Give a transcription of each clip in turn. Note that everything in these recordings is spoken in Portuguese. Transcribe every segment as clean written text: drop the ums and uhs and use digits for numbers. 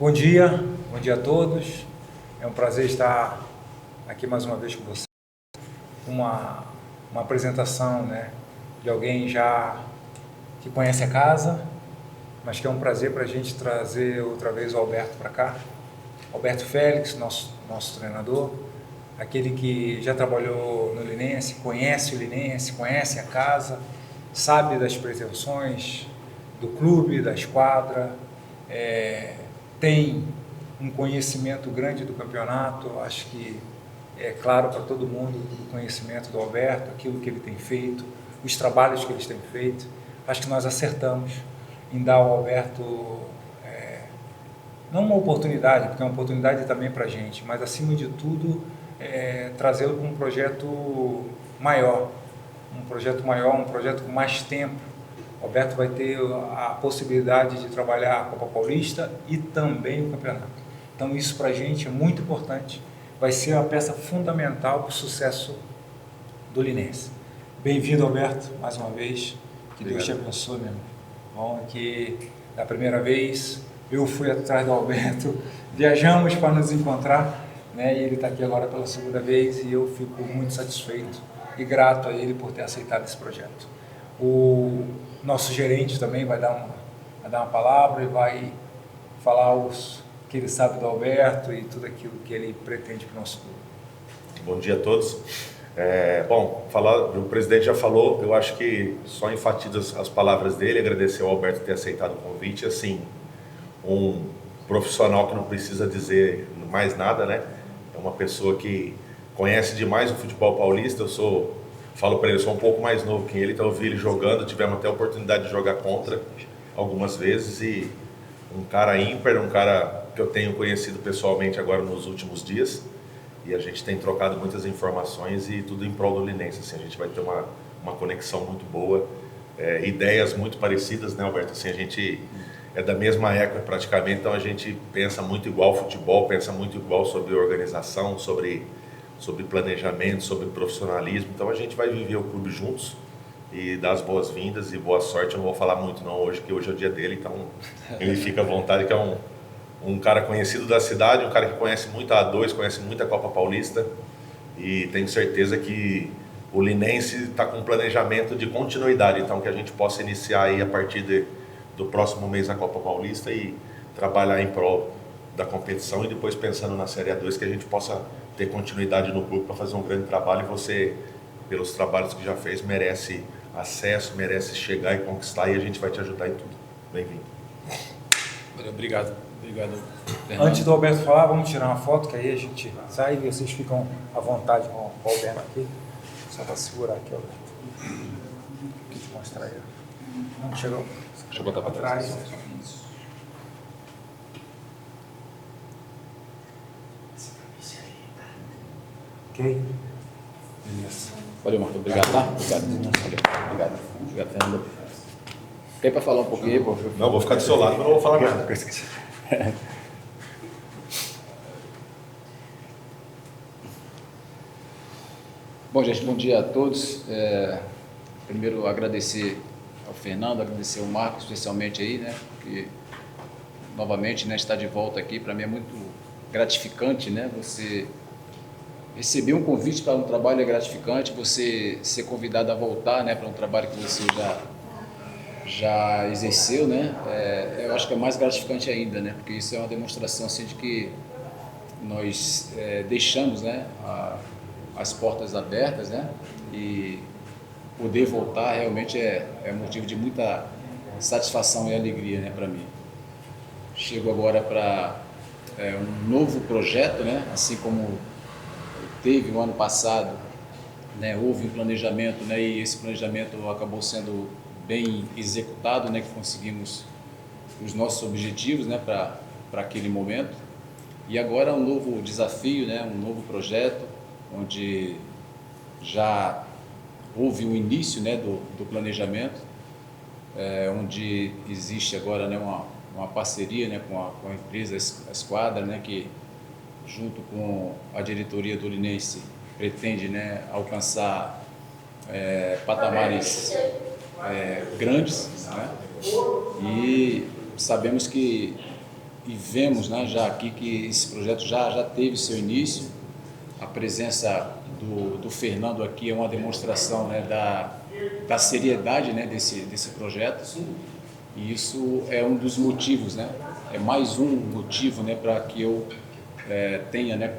Bom dia a todos. É um prazer estar aqui mais uma vez com vocês. Uma apresentação, né, de alguém já que conhece a casa, mas que é um prazer para a gente trazer outra vez o Alberto para cá. Alberto Félix, nosso treinador, aquele que já trabalhou no Linense, conhece o Linense, conhece a casa, sabe das pretensões do clube, da esquadra, tem um conhecimento grande do campeonato. Acho que é claro para todo mundo o conhecimento do Alberto, aquilo que ele tem feito, os trabalhos que eles têm feito. Acho que nós acertamos em dar ao Alberto não uma oportunidade, porque é uma oportunidade também para a gente, mas acima de tudo trazê-lo para um projeto maior, um projeto com mais tempo. O Alberto vai ter a possibilidade de trabalhar a Copa Paulista e também o campeonato. Então isso para a gente é muito importante, vai ser uma peça fundamental para o sucesso do Linense. Bem-vindo, Alberto, mais uma vez. Que Deus te abençoe, meu irmão. Bom, que da primeira vez eu fui atrás do Alberto, viajamos para nos encontrar, né? E ele está aqui agora pela segunda vez e eu fico muito satisfeito e grato a ele por ter aceitado esse projeto. O nosso gerente também vai dar uma palavra e vai falar o que ele sabe do Alberto e tudo aquilo que ele pretende para o nosso clube. Bom dia a todos. O presidente já falou, eu acho que só enfatizo as palavras dele, agradecer ao Alberto ter aceitado o convite. Assim, um profissional que não precisa dizer mais nada, né? É uma pessoa que conhece demais o futebol paulista. Falo para ele, eu sou um pouco mais novo que ele, então eu vi ele jogando, tivemos até a oportunidade de jogar contra algumas vezes, e um cara ímpar, um cara que eu tenho conhecido pessoalmente agora nos últimos dias, e a gente tem trocado muitas informações e tudo em prol do Linense. Assim, a gente vai ter uma conexão muito boa, ideias muito parecidas, né, Alberto? Assim, a gente é da mesma época praticamente, então a gente pensa muito igual futebol, pensa muito igual sobre organização, sobre planejamento, sobre profissionalismo. Então a gente vai viver o clube juntos e dar as boas-vindas e boa sorte. Eu não vou falar muito não hoje, porque hoje é o dia dele, então ele fica à vontade, que é um cara conhecido da cidade, um cara que conhece muito a A2, conhece muito a Copa Paulista, e tenho certeza que o Linense está com um planejamento de continuidade, então que a gente possa iniciar aí a partir do próximo mês a Copa Paulista e trabalhar em prol da competição, e depois pensando na Série A2, que a gente possa ter continuidade no clube para fazer um grande trabalho. E você, pelos trabalhos que já fez, merece acesso, merece chegar e conquistar, e a gente vai te ajudar em tudo. Bem-vindo. Obrigado, Fernando. Antes do Alberto falar, vamos tirar uma foto, que aí a gente sai e vocês ficam à vontade com o Alberto aqui. Só para segurar aqui, Alberto. Aqui te mostrar aí. Não chegou. Deixa eu botar para trás. Ok? Beleza. Valeu, Marco. Obrigado, tá? Obrigado. Obrigado, Fernando. Quer para falar um pouquinho aí, pô? Não, vou ficar do seu lado, mas não vou falar nada. Bom, gente, bom dia a todos. Primeiro, agradecer ao Fernando, agradecer ao Marco, especialmente aí, né? Porque, novamente, né, estar de volta aqui, para mim é muito gratificante, né? Você receber um convite para um trabalho é gratificante, você ser convidado a voltar, né, para um trabalho que você já exerceu, né? Eu acho que é mais gratificante ainda, né? Porque isso é uma demonstração assim, de que nós deixamos, né, as portas abertas, né? E poder voltar realmente é motivo de muita satisfação e alegria, né, para mim. Chego agora para um novo projeto, né? Assim como teve o ano passado, né? Houve um planejamento, né? E esse planejamento acabou sendo bem executado, né? Que conseguimos os nossos objetivos, né? Para aquele momento. E agora um novo desafio, né? Um novo projeto, onde já houve o início, né? do planejamento, onde existe agora, né? Uma parceria, né? com a empresa a Esquadra, né? Que junto com a diretoria do Linense pretende, né? Alcançar patamares grandes, né? E sabemos que vemos, né, já aqui que esse projeto já teve seu início. A presença do Fernando aqui é uma demonstração, né, da seriedade, né, desse projeto. E isso é um dos motivos, né, é mais um motivo, né, para que eu tenha, né,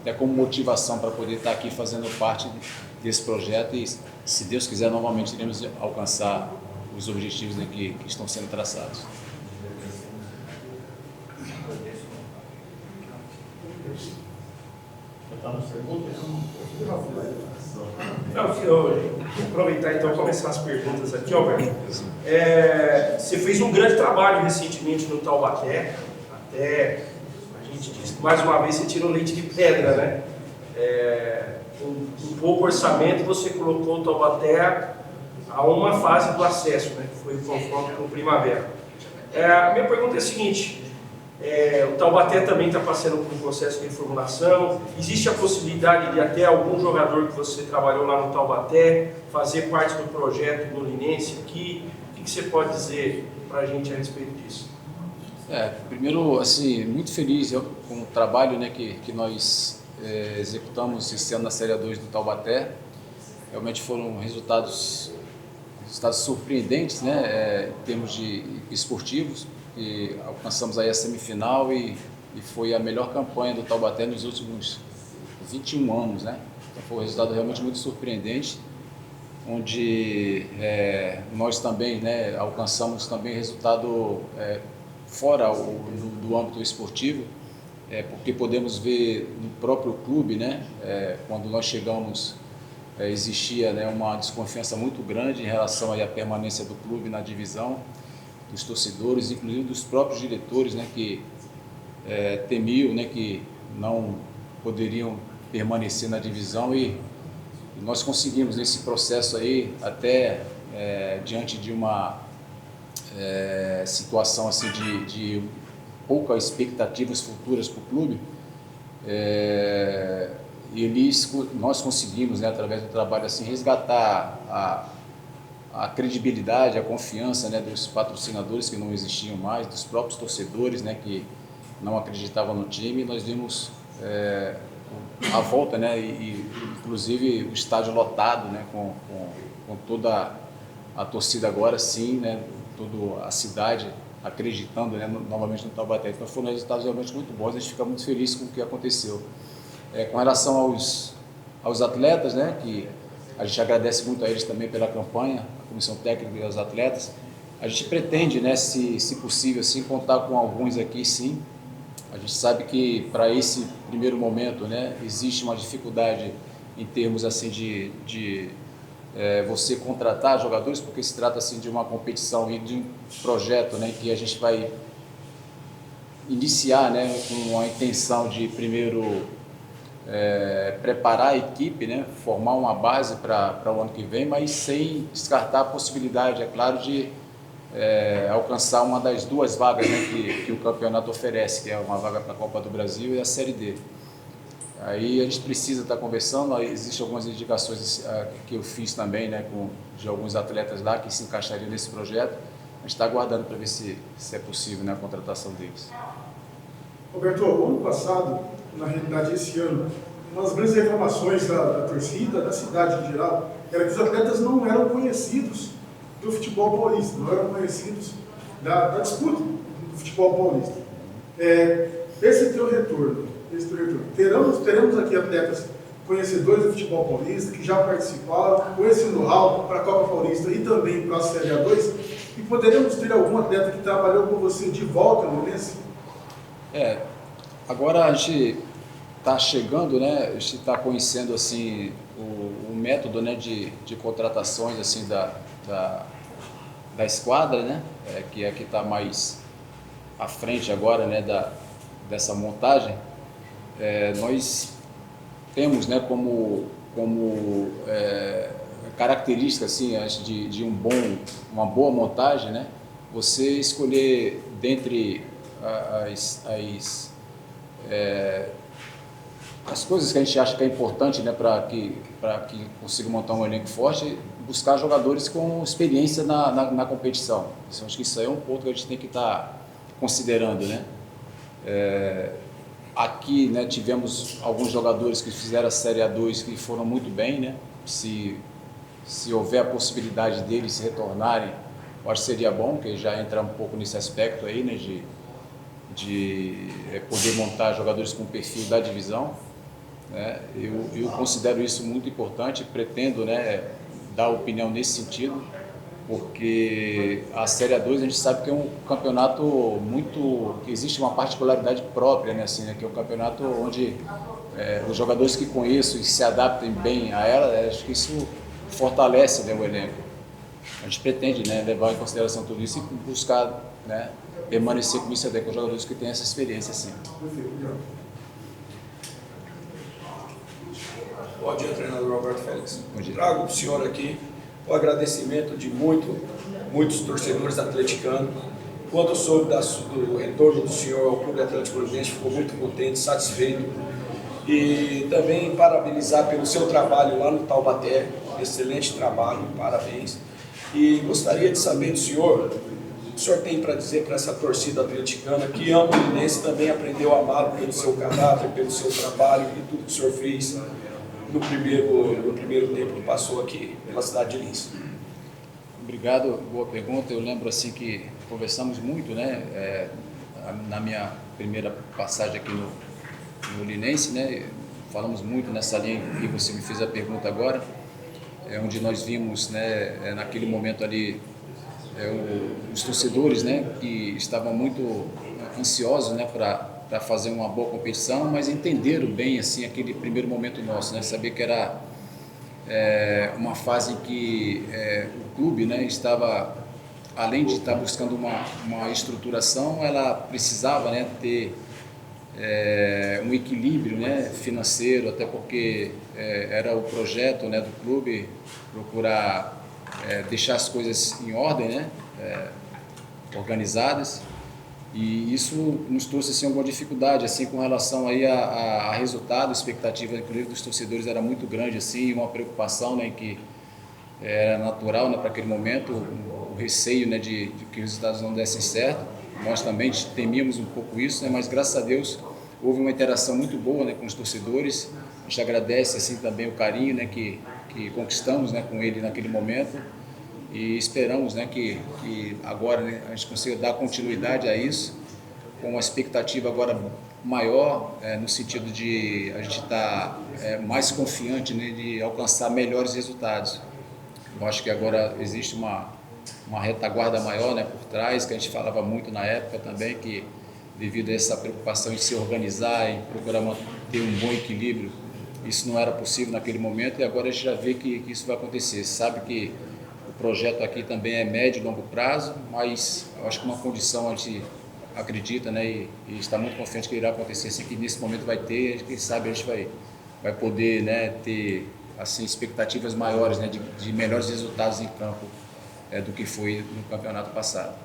até como motivação para poder estar aqui fazendo parte desse projeto e, se Deus quiser, novamente iremos alcançar os objetivos, né, que estão sendo traçados. Não, vou aproveitar então e começar as perguntas aqui, Alberto. Você fez um grande trabalho recentemente no Taubaté, até a gente disse que mais uma vez você tirou leite de pedra, né? Com pouco orçamento você colocou o Taubaté a uma fase do acesso, né? Que foi o confronto com o Primavera. A minha pergunta é a seguinte: o Taubaté também está passando por um processo de reformulação. Existe a possibilidade de até algum jogador que você trabalhou lá no Taubaté fazer parte do projeto no Linense aqui? O que você pode dizer para a gente a respeito disso? Primeiro, assim, muito feliz com o trabalho, né, que nós executamos esse ano na Série A2 do Taubaté. Realmente foram resultados surpreendentes, né, em termos de esportivos. E alcançamos aí a semifinal e foi a melhor campanha do Taubaté nos últimos 21 anos, né? Então foi um resultado realmente muito surpreendente, onde nós também, né, alcançamos também resultado fora do âmbito esportivo, porque podemos ver no próprio clube, né, quando nós chegamos, existia, né, uma desconfiança muito grande em relação aí à permanência do clube na divisão, dos torcedores, inclusive dos próprios diretores, né, que temiam, né, que não poderiam permanecer na divisão e nós conseguimos nesse processo aí, até diante de uma situação assim de poucas expectativas futuras para o clube, nós conseguimos, né, através do trabalho assim, resgatar a credibilidade, a confiança, né, dos patrocinadores que não existiam mais, dos próprios torcedores, né, que não acreditavam no time. Nós vimos a volta, né, e inclusive o estádio lotado, né, com toda a torcida agora sim, né, toda a cidade acreditando, né, novamente no Taubaté. Então foram resultados realmente muito bons, a gente fica muito feliz com o que aconteceu. Com relação aos atletas, né, que a gente agradece muito a eles também pela campanha, a comissão técnica e aos atletas. A gente pretende, né, se possível, assim, contar com alguns aqui, sim. A gente sabe que para esse primeiro momento, né, existe uma dificuldade em termos assim de você contratar jogadores, porque se trata assim de uma competição e de um projeto, né, que a gente vai iniciar, né, com a intenção de primeiro preparar a equipe, né, formar uma base para o ano que vem, mas sem descartar a possibilidade, é claro, de alcançar uma das duas vagas, né, que o campeonato oferece, que é uma vaga para a Copa do Brasil e a Série D. Aí a gente precisa estar conversando, existem algumas indicações que eu fiz também, né, de alguns atletas lá que se encaixariam nesse projeto. A gente está aguardando para ver se é possível, né, a contratação deles. Roberto, ano passado, na realidade esse ano, uma das grandes reclamações da torcida, da cidade em geral, era que os atletas não eram conhecidos do futebol paulista, não eram conhecidos da disputa do futebol paulista. Esse teu retorno, teremos aqui atletas conhecedores do futebol paulista, que já participaram, com esse know-how para a Copa Paulista e também para a Série A2, e poderemos ter algum atleta que trabalhou com você de volta no Linense? Agora a gente está chegando, né? A gente está conhecendo assim o método, né, de contratações assim da esquadra, né? Que é que está mais à frente agora, né, dessa montagem. Nós temos, né, como característica assim, de uma boa montagem, né? Você escolher dentre as coisas que a gente acha que é importante, né, para que consiga montar um elenco forte, buscar jogadores com experiência na competição. Acho que isso aí é um ponto que a gente tem que estar considerando, né? Aqui, né, tivemos alguns jogadores que fizeram a Série A2 que foram muito bem, né? Se houver a possibilidade deles retornarem, eu acho que seria bom, porque já entra um pouco nesse aspecto aí, né, de poder montar jogadores com perfil da divisão, né? Eu considero isso muito importante, pretendo, né, dar opinião nesse sentido, porque a Série A2 a gente sabe que é um campeonato muito... existe uma particularidade própria, né, assim, né, que é um campeonato onde os jogadores que conheço e se adaptem bem a ela, acho que isso fortalece, né, o elenco. A gente pretende, né, levar em consideração tudo isso e buscar, né, permanecer com isso até com os jogadores que têm essa experiência, assim. Bom dia, treinador Alberto Félix. Bom dia. Trago para o senhor aqui o agradecimento de muitos torcedores atleticanos. Quando soube do retorno do senhor ao Clube Atlético Goianiense, ficou muito contente, satisfeito. E também parabenizar pelo seu trabalho lá no Taubaté, excelente trabalho, parabéns. E gostaria de saber do senhor, o senhor tem para dizer para essa torcida atleticana que ama o Linense, também aprendeu a amá-lo pelo seu caráter, pelo seu trabalho e tudo que o senhor fez no primeiro tempo que passou aqui pela cidade de Lins. Obrigado, boa pergunta. Eu lembro assim que conversamos muito, né, na minha primeira passagem aqui no Linense, né, falamos muito nessa linha que você me fez a pergunta agora, onde nós vimos, né, naquele momento ali, os torcedores, né, que estavam muito ansiosos, né, para fazer uma boa competição, mas entenderam bem assim aquele primeiro momento nosso, né, saber que era uma fase em que o clube, né, estava, além de estar buscando uma estruturação, ela precisava, né, ter um equilíbrio, né, financeiro, até porque era o projeto, né, do clube procurar deixar as coisas em ordem, né, organizadas, e isso nos trouxe assim, alguma dificuldade assim, com relação aí a resultado, a expectativa inclusive dos torcedores era muito grande, assim, uma preocupação, né, que era natural, né, para aquele momento, o receio, né, de que os resultados não dessem certo. Nós também temíamos um pouco isso, né, mas graças a Deus houve uma interação muito boa, né, com os torcedores. A gente agradece assim, também o carinho, né, que conquistamos, né, com ele naquele momento. E esperamos, né, que agora, né, a gente consiga dar continuidade a isso, com uma expectativa agora maior, no sentido de a gente estar mais confiante, né, de alcançar melhores resultados. Eu acho que agora existe uma retaguarda maior, né, por trás, que a gente falava muito na época também, que devido a essa preocupação em se organizar, em procurar manter um bom equilíbrio, isso não era possível naquele momento, e agora a gente já vê que isso vai acontecer. Sabe que o projeto aqui também é médio e longo prazo, mas eu acho que uma condição a gente acredita, né, e está muito confiante que irá acontecer, assim, que nesse momento vai ter, quem sabe a gente vai poder, né, ter assim, expectativas maiores, né, de melhores resultados em campo do que foi no campeonato passado.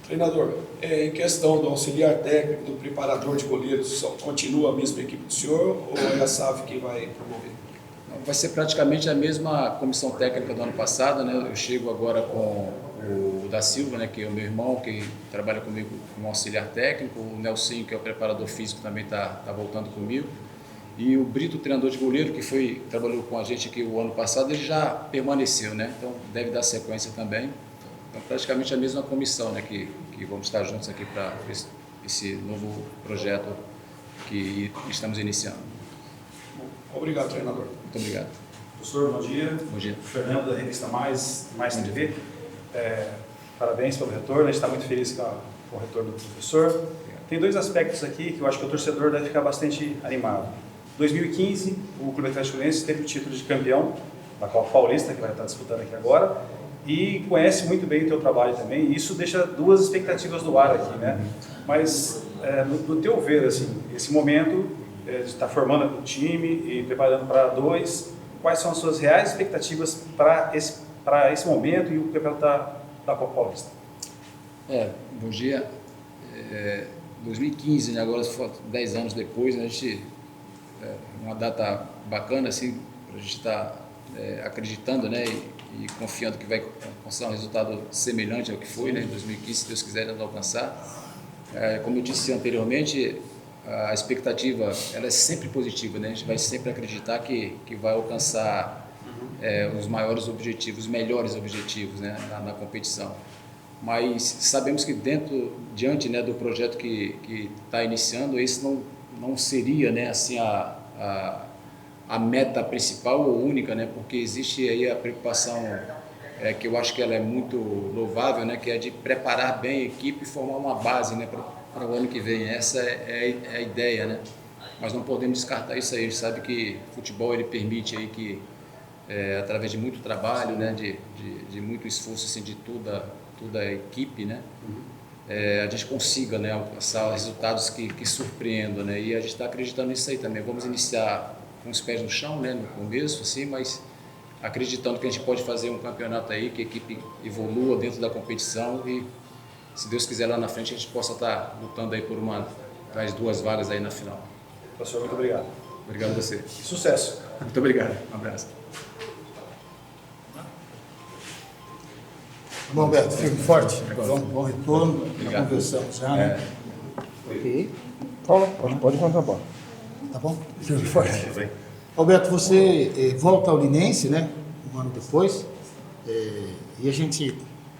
Treinador, em questão do auxiliar técnico, do preparador de goleiros, continua a mesma equipe do senhor ou é a SAF que vai promover? Vai ser praticamente a mesma comissão técnica do ano passado, né? Eu chego agora com o da Silva, né, que é o meu irmão, que trabalha comigo como auxiliar técnico, o Nelsinho, que é o preparador físico, também está voltando comigo, e o Brito, treinador de goleiro, que trabalhou com a gente aqui o ano passado, ele já permaneceu, né? Então deve dar sequência também. Então praticamente a mesma comissão, né, que vamos estar juntos aqui para esse novo projeto que estamos iniciando. Obrigado, treinador. Muito obrigado. Professor, bom dia. Bom dia. Fernando, da revista Mais TV. Parabéns pelo retorno, a gente está muito feliz com o retorno do professor. Tem dois aspectos aqui que eu acho que o torcedor deve ficar bastante animado. 2015, o Clube Atlético Goianiense teve o título de campeão da Copa Paulista, que vai estar disputando aqui agora, e conhece muito bem o teu trabalho também, e isso deixa duas expectativas no ar aqui, né? Mas, no teu ver, assim, esse momento de estar formando o time e preparando para dois, quais são as suas reais expectativas para esse momento e o campeonato da Copa Paulista? Bom dia. 2015, né, agora 10 anos depois, né, a gente, uma data bacana, assim, para a gente estar acreditando, né, e confiando que vai alcançar um resultado semelhante ao que foi, né, em 2015, se Deus quiser, nós vamos alcançar. Como eu disse anteriormente, a expectativa ela é sempre positiva, né? A gente vai sempre acreditar que vai alcançar os maiores objetivos, os melhores objetivos, né, na competição. Mas sabemos que diante, né, do projeto que está iniciando, esse não seria, né, assim, a meta principal ou única, né, porque existe aí a preocupação que eu acho que ela é muito louvável, né, que é de preparar bem a equipe e formar uma base, né, para o ano que vem. Essa é a ideia, né? Mas não podemos descartar isso aí. A gente sabe que o futebol ele permite aí que através de muito trabalho, né, de muito esforço assim, de toda a equipe, né, a gente consiga, né, alcançar resultados que surpreendam, né, e a gente está acreditando nisso aí também. Vamos iniciar com os pés no chão, né, no começo, assim, mas acreditando que a gente pode fazer um campeonato aí, que a equipe evolua dentro da competição e, se Deus quiser, lá na frente a gente possa estar lutando aí por das 2 vagas aí na final. Professor, muito obrigado. Obrigado a você. Sucesso. Muito obrigado. Um abraço. Bom, Alberto, firme e forte. Bom retorno. Já conversamos já, né? Ok. Pode contar a bola. Tá bom? Firme e forte. Alberto, você volta ao Linense, né? Um ano depois. E a gente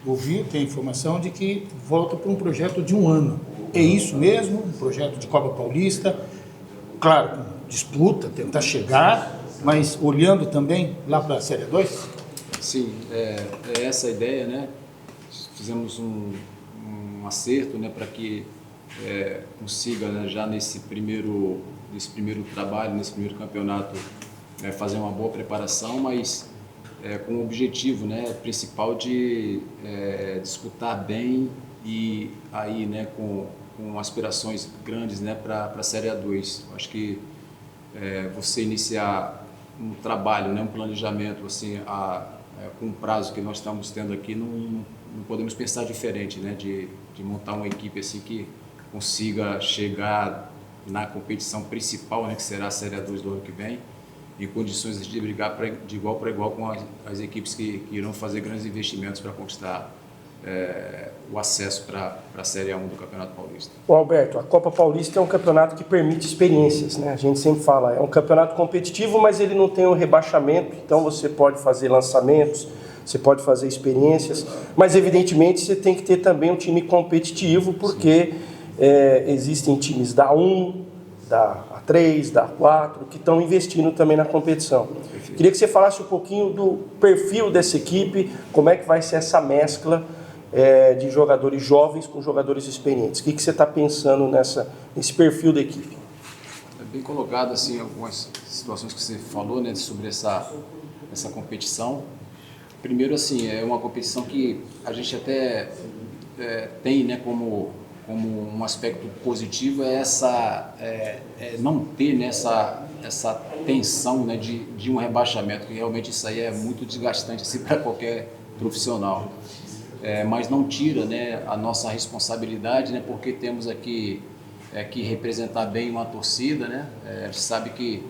ouviu, tem informação de que volta para um projeto de 1 ano. É isso mesmo? Um projeto de Copa Paulista. Claro, com disputa, tentar chegar, mas olhando também lá para a Série 2? Sim, é essa a ideia, né? Fizemos um acerto, né, para que consiga, né, já nesse primeiro trabalho, nesse primeiro campeonato, fazer uma boa preparação, mas com o objetivo, né, principal de disputar bem e aí, né, com aspirações grandes, né, para a Série A2. Acho que você iniciar um trabalho, né, um planejamento assim, com o prazo que nós estamos tendo aqui, não podemos pensar diferente, né, de montar uma equipe assim que consiga chegar na competição principal, né, que será a Série A2 do ano que vem, em condições de brigar de igual para igual com as equipes que irão fazer grandes investimentos para conquistar o acesso para a Série A1 do Campeonato Paulista. Bom, Alberto, a Copa Paulista é um campeonato que permite experiências, né? A gente sempre fala, é um campeonato competitivo, mas ele não tem um rebaixamento, então você pode fazer lançamentos, você pode fazer experiências, mas evidentemente você tem que ter também um time competitivo, porque existem times da A1, da A3, da A4, que estão investindo também na competição. Perfeito. Queria que você falasse um pouquinho do perfil dessa equipe, como é que vai ser essa mescla de jogadores jovens com jogadores experientes. O que você está pensando nesse perfil da equipe? É bem colocado assim, algumas situações que você falou, né, sobre essa competição. Primeiro, assim, é uma competição que a gente até tem, né, como um aspecto positivo não ter, né, essa tensão, né, de um rebaixamento, que realmente isso aí é muito desgastante assim, para qualquer profissional. Mas não tira, né, a nossa responsabilidade, né, porque temos aqui que representar bem uma torcida, né? A gente sabe que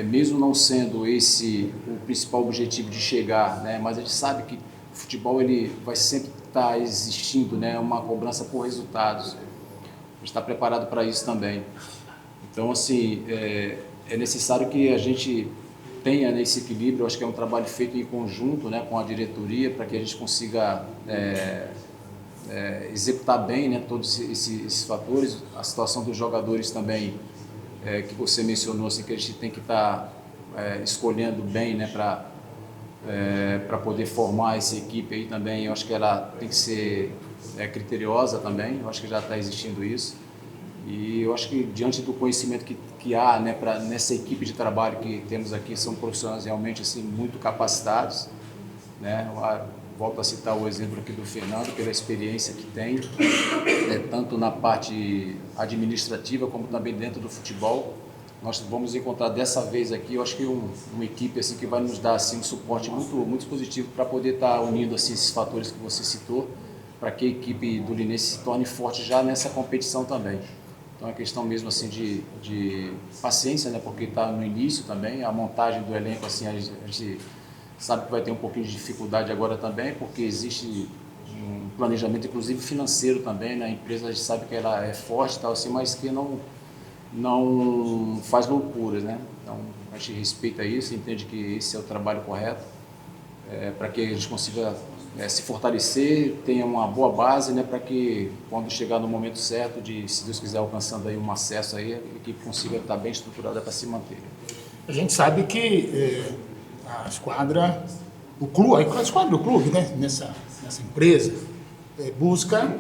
mesmo não sendo esse o principal objetivo de chegar, né, mas a gente sabe que o futebol ele vai sempre estar existindo, né, uma cobrança por resultados. A gente está preparado para isso também. Então, assim, é necessário que a gente tenha esse equilíbrio. Eu acho que é um trabalho feito em conjunto, né, com a diretoria, para que a gente consiga executar bem, né, todos esses fatores. A situação dos jogadores também, que você mencionou, assim, que a gente tem que estar escolhendo bem, né, para poder formar essa equipe aí também. Eu acho que ela tem que ser criteriosa também. Eu acho que já está existindo isso. E eu acho que diante do conhecimento que há, né, nessa equipe de trabalho que temos aqui, são profissionais realmente assim, muito capacitados, né? Volto a citar o exemplo aqui do Fernando, pela experiência que tem, tanto na parte administrativa como também dentro do futebol. Nós vamos encontrar dessa vez aqui, eu acho que uma equipe assim, que vai nos dar assim, um suporte muito, muito positivo para poder estar unindo assim, esses fatores que você citou, para que a equipe do Linense se torne forte já nessa competição também. Então é questão mesmo assim de paciência, né, porque está no início também, a montagem do elenco, assim, a gente sabe que vai ter um pouquinho de dificuldade agora também, porque existe um planejamento, inclusive financeiro também, né? A empresa a gente sabe que ela é forte e tal, assim, mas que não faz loucuras, né? Então, a gente respeita isso, entende que esse é o trabalho correto, para que a gente consiga se fortalecer, tenha uma boa base, né? Para que quando chegar no momento certo, se Deus quiser, alcançando aí um acesso aí, a equipe consiga estar bem estruturada para se manter. A gente sabe que a esquadra, a esquadra do clube, né, nessa empresa, busca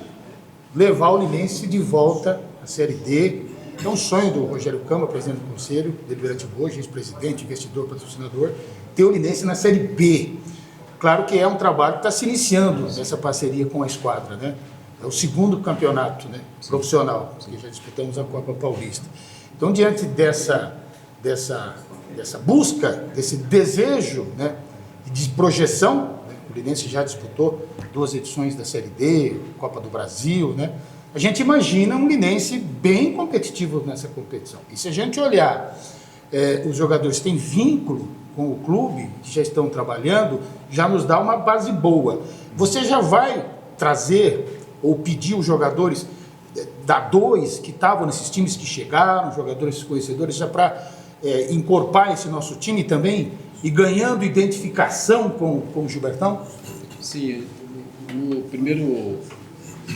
levar o Linense de volta à Série D. É um sonho do Rogério Camba, presidente do Conselho Deliberativo hoje, ex-presidente, investidor, patrocinador, ter o Linense na Série B. Claro que é um trabalho que está se iniciando nessa parceria com a esquadra, né? É o segundo campeonato, né, profissional, que já disputamos a Copa Paulista. Então, diante dessa busca, desse desejo, né, de projeção, né, o Linense já disputou 2 edições da Série D, Copa do Brasil, né? A gente imagina um Linense bem competitivo nessa competição. E se a gente olhar, os jogadores têm vínculo com o clube, que já estão trabalhando, já nos dá uma base boa. Você já vai trazer ou pedir os jogadores da 2 que estavam nesses times que chegaram, jogadores conhecedores, já para encorpar esse nosso time também e ganhando identificação com o Gilbertão? Sim,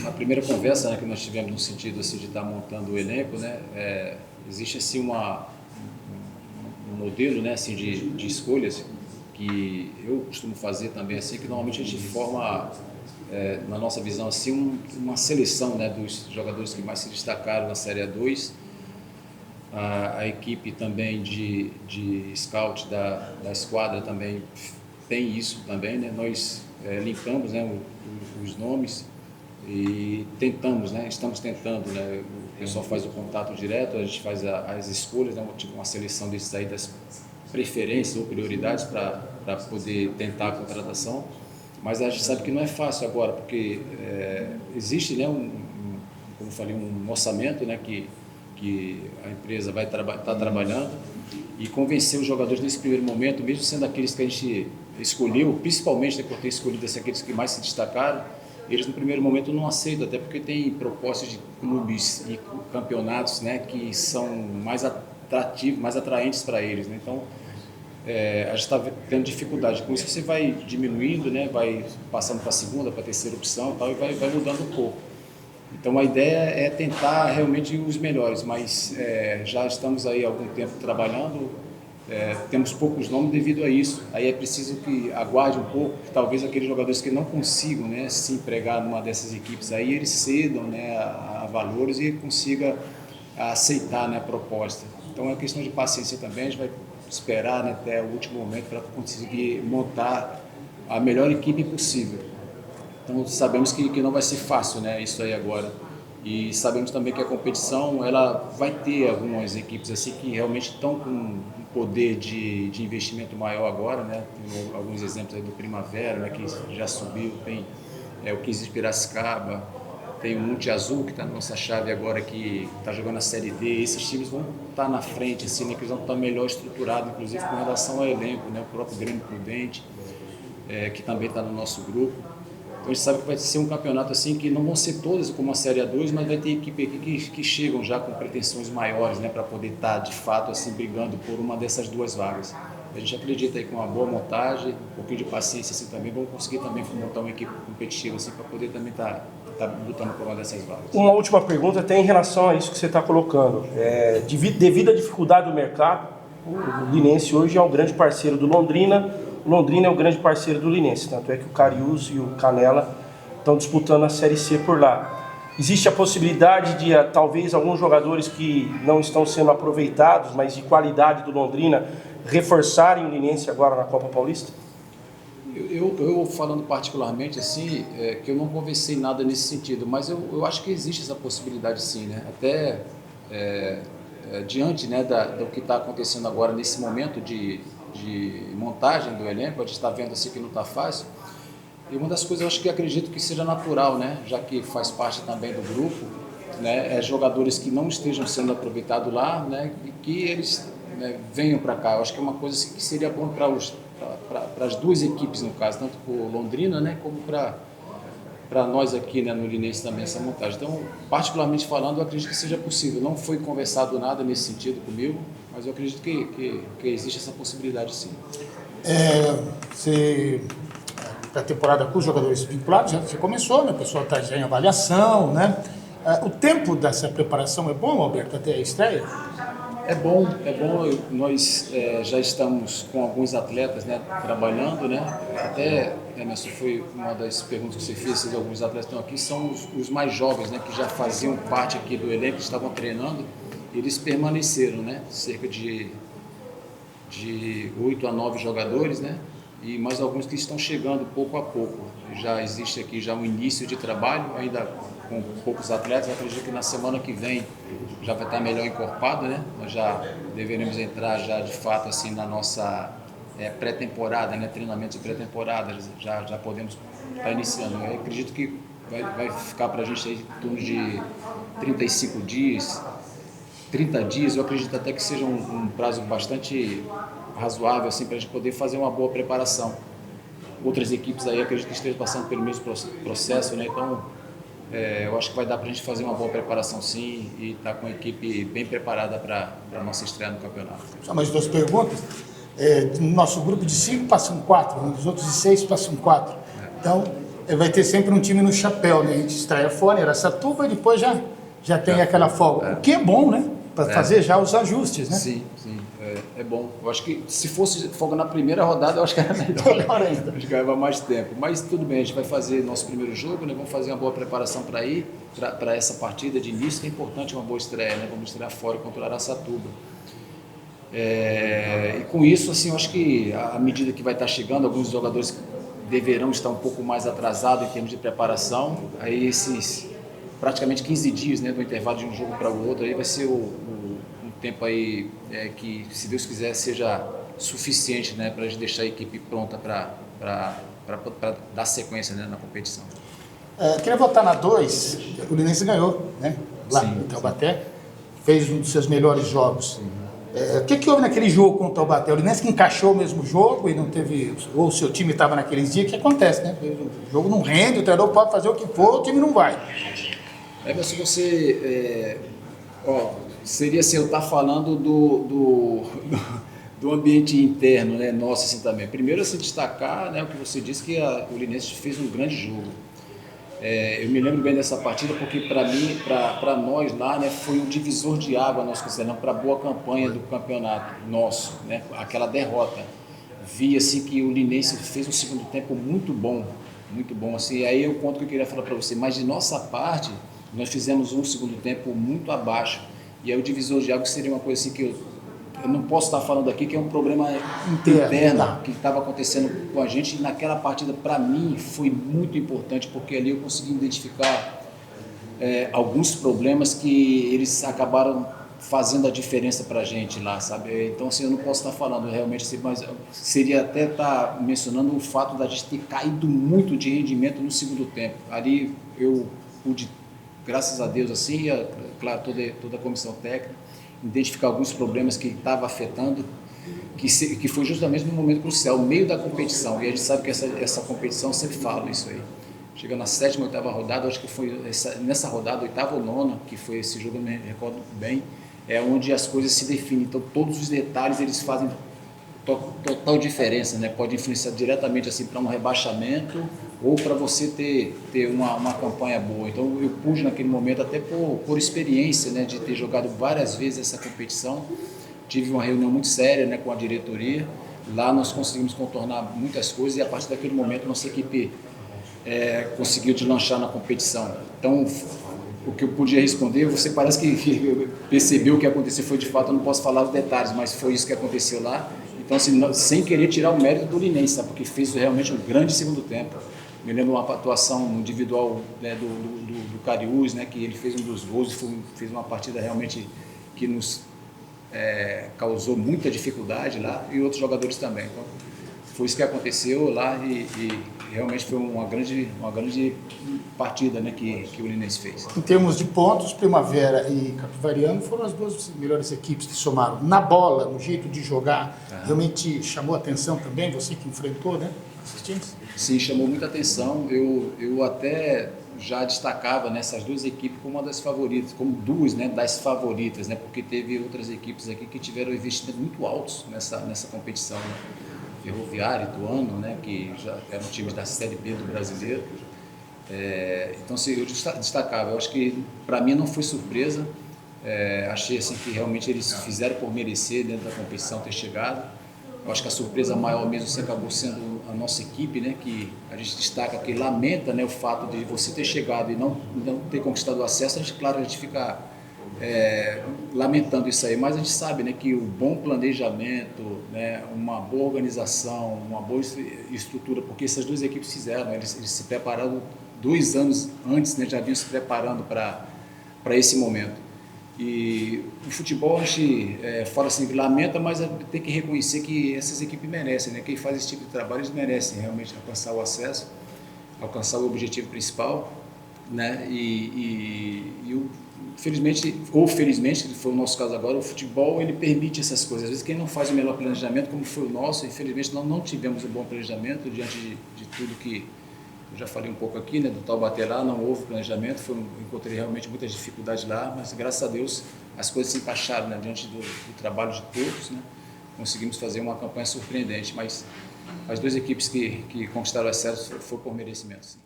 na primeira conversa, né, que nós tivemos no sentido assim, de estar montando o elenco, né, existe assim um modelo, né, assim, de escolhas que eu costumo fazer também, assim, que normalmente a gente forma, na nossa visão, assim, uma seleção, né, dos jogadores que mais se destacaram na Série A2. A equipe também de scout da esquadra também tem isso também, né? Nós linkamos, né, os nomes e tentamos, né? Estamos tentando, né? O pessoal faz o contato direto, a gente faz as escolhas, né? Tipo uma seleção desses aí das preferências ou prioridades para poder tentar a contratação, mas a gente sabe que não é fácil agora, porque existe, né, como eu falei, um orçamento, né, que a empresa vai estar trabalhando, e convencer os jogadores nesse primeiro momento, mesmo sendo aqueles que a gente escolheu, principalmente, né, por ter escolhido aqueles que mais se destacaram, eles no primeiro momento não aceitam, até porque tem propostas de clubes e campeonatos, né, que são mais atrativos, mais atraentes para eles, né? Então, a gente está tendo dificuldade. Com isso você vai diminuindo, né, vai passando para a segunda, para a terceira opção e tal, e vai mudando um pouco. Então a ideia é tentar realmente os melhores, mas já estamos aí há algum tempo trabalhando, temos poucos nomes devido a isso. Aí é preciso que aguarde um pouco, que talvez aqueles jogadores que não consigam, né, se empregar numa dessas equipes aí, eles cedam, né, a valores e consiga aceitar, né, a proposta. Então é questão de paciência também, a gente vai esperar, né, até o último momento para conseguir montar a melhor equipe possível. Então sabemos que não vai ser fácil, né, isso aí agora, e sabemos também que a competição ela vai ter algumas equipes assim que realmente estão com um poder de investimento maior agora, né? Tem alguns exemplos aí do Primavera, né, que já subiu, tem o 15 de Piracicaba, tem o Monte Azul que está na nossa chave agora, que está jogando a Série D. Esses times vão estar na frente, assim, né, que eles vão estar melhor estruturados, inclusive com relação ao elenco, né? O próprio Grêmio Prudente, que também está no nosso grupo. Então a gente sabe que vai ser um campeonato assim que não vão ser todas como a Série A2, mas vai ter equipe aqui que chegam já com pretensões maiores, né, para poder estar de fato assim brigando por uma dessas 2 vagas. A gente acredita aí com uma boa montagem, um pouquinho de paciência assim também, vamos conseguir também montar uma equipe competitiva assim para poder também estar lutando por uma dessas vagas. Uma última pergunta até em relação a isso que você está colocando. Devido à dificuldade do mercado, o Linense hoje é um grande parceiro do Londrina. O Londrina é o grande parceiro do Linense, tanto é que o Cariús e o Canela estão disputando a Série C por lá. Existe a possibilidade de, talvez, alguns jogadores que não estão sendo aproveitados, mas de qualidade do Londrina, reforçarem o Linense agora na Copa Paulista? Eu falando particularmente assim, que eu não conversei nada nesse sentido, mas eu acho que existe essa possibilidade sim, né? Até diante, né, do que está acontecendo agora nesse momento de montagem do elenco, a gente está vendo assim que não está fácil. E uma das coisas eu acho que acredito que seja natural, né, já que faz parte também do grupo, né, jogadores que não estejam sendo aproveitados lá, né, e que eles, né, venham para cá. Eu acho que é uma coisa assim, que seria bom para as 2 equipes no caso, tanto para o Londrina, né, como para para nós aqui, né, no Linense também essa montagem. Então, particularmente falando, eu acredito que seja possível. Não foi conversado nada nesse sentido comigo, mas eu acredito que existe essa possibilidade sim. A temporada com os jogadores vinculados, já começou, né? O pessoal está já em avaliação, né? O tempo dessa preparação é bom, Alberto, até a estreia? É bom. Nós já estamos com alguns atletas, né, trabalhando, né? Até, Emerson, foi uma das perguntas que você fez, se alguns atletas estão aqui, são os mais jovens, né, que já faziam parte aqui do elenco, que estavam treinando, eles permaneceram, né? Cerca de 8 a 9 jogadores, né? E mais alguns que estão chegando pouco a pouco. Já existe aqui já um início de trabalho, ainda com poucos atletas. Eu acredito que na semana que vem já vai estar melhor encorpado, né? Nós já deveremos entrar já de fato assim na nossa pré-temporada, né? Treinamento de pré-temporada, já podemos estar iniciando. Eu acredito que vai ficar para a gente aí em torno de 35 dias, 30 dias. Eu acredito até que seja um prazo bastante razoável assim, para a gente poder fazer uma boa preparação. Outras equipes aí acredito que estejam passando pelo mesmo processo, né? Então eu acho que vai dar para a gente fazer uma boa preparação sim e estar com a equipe bem preparada para a nossa estreia no campeonato. Só mais 2 perguntas. No nosso grupo de 5 passam 4, nos outros de 6 passam 4. Então vai ter sempre um time no chapéu, né? A gente estreia fora, Araçatuba, e depois já tem aquela folga. O que é bom, né? Para fazer já os ajustes, né? Sim. É bom. Eu acho que se fosse folga na primeira rodada, eu acho que era melhor ainda. Acho que ganhava mais tempo. Mas tudo bem, a gente vai fazer nosso primeiro jogo, né? Vamos fazer uma boa preparação para essa partida de início, que é importante uma boa estreia, né? Vamos estrear fora contra o Araçatuba. E com isso, assim, eu acho que à medida que vai estar chegando, alguns jogadores deverão estar um pouco mais atrasados em termos de preparação. Aí esses praticamente 15 dias, né, do intervalo de um jogo para o outro, aí vai ser um tempo aí que, se Deus quiser, seja suficiente, né, para a gente deixar a equipe pronta para dar sequência, né, na competição. Queria voltar na 2, o Linense ganhou, né? Lá no Taubaté, fez um dos seus melhores jogos. O que houve naquele jogo com o Taubaté? O Linense que encaixou o mesmo jogo e não teve, ou o seu time estava naqueles dias, que acontece, né? O jogo não rende, o treinador pode fazer o que for, o time não vai. Mas se você... seria assim, eu estar falando do ambiente interno, né, nosso assim também. Primeiro, se destacar, né, o que você disse, que o Linense fez um grande jogo. Eu me lembro bem dessa partida porque para mim, para nós lá, né, foi um divisor de água, nós consideramos, para a boa campanha do campeonato nosso, né, aquela derrota. Vi assim que o Linense fez um segundo tempo muito bom assim. Aí é o ponto que eu queria falar para você, mas de nossa parte, nós fizemos um segundo tempo muito abaixo. E aí o divisor de água seria uma coisa assim que eu não posso estar falando aqui, que é um problema interno que estava acontecendo com a gente. E naquela partida, para mim, foi muito importante, porque ali eu consegui identificar alguns problemas que eles acabaram fazendo a diferença para a gente lá, sabe? Então, assim, eu não posso estar falando realmente assim, mas seria até estar mencionando o fato da gente ter caído muito de rendimento no segundo tempo. Ali eu pude, graças a Deus, assim, claro, toda a comissão técnica, identificar alguns problemas que estavam afetando, que foi justamente no momento crucial, no meio da competição. E a gente sabe que essa competição, sempre fala isso aí. Chega na 7ª, 8ª rodada, acho que foi nessa rodada, 8ª ou 9ª, que foi esse jogo, eu me recordo bem, é onde as coisas se definem. Então, todos os detalhes, eles fazem total diferença, né? Pode influenciar diretamente assim, para um rebaixamento ou para você ter uma campanha boa. Então eu pude naquele momento, até por experiência, né, de ter jogado várias vezes essa competição, tive uma reunião muito séria, né, com a diretoria. Lá nós conseguimos contornar muitas coisas e a partir daquele momento nossa equipe conseguiu deslanchar na competição. Então o que eu podia responder, você parece que percebeu o que aconteceu, foi de fato, eu não posso falar os detalhes, mas foi isso que aconteceu lá. Então, assim, sem querer tirar o mérito do Linense, sabe? Porque fez realmente um grande segundo tempo. Me lembro uma atuação individual, né, do Cariús, né, que ele fez um dos gols e fez uma partida realmente que nos causou muita dificuldade lá, e outros jogadores também. Então, foi isso que aconteceu lá e realmente foi uma grande partida, né, que o Linense fez. Em termos de pontos, Primavera e Capivariano foram as duas melhores equipes que somaram. Na bola, no jeito de jogar, realmente chamou a atenção também, você que enfrentou, né, assistentes? Sim, chamou muita atenção. Eu até já destacava nessas duas equipes como uma das favoritas, como duas, né, das favoritas, né, porque teve outras equipes aqui que tiveram investimentos muito altos nessa competição, né? Ferroviário, Ituano, né, que já eram times da Série B do Brasileiro. Então, assim, eu destacava. Eu acho que, para mim, não foi surpresa. Achei assim, que realmente eles fizeram por merecer dentro da competição ter chegado. Eu acho que a surpresa maior mesmo assim, acabou sendo a nossa equipe, né, que a gente destaca, que lamenta, né, o fato de você ter chegado e não ter conquistado o acesso. A gente fica lamentando isso aí, mas a gente sabe, né, que o bom planejamento, né, uma boa organização, uma boa estrutura, porque essas duas equipes fizeram, eles se prepararam 2 anos antes, né, já vinham se preparando para esse momento. E o futebol, a gente fala assim, lamenta, mas tem que reconhecer que essas equipes merecem, né? Quem faz esse tipo de trabalho, eles merecem realmente alcançar o acesso, alcançar o objetivo principal, né? Infelizmente, ou felizmente, que foi o nosso caso agora, o futebol ele permite essas coisas. Às vezes quem não faz o melhor planejamento, como foi o nosso, infelizmente não tivemos um bom planejamento diante de tudo que eu já falei um pouco aqui, né, do Taubaté lá, não houve planejamento, encontrei realmente muitas dificuldades lá, mas graças a Deus as coisas se encaixaram, né, diante do trabalho de todos, né, conseguimos fazer uma campanha surpreendente, mas as duas equipes que conquistaram o acesso foi por merecimento, sim.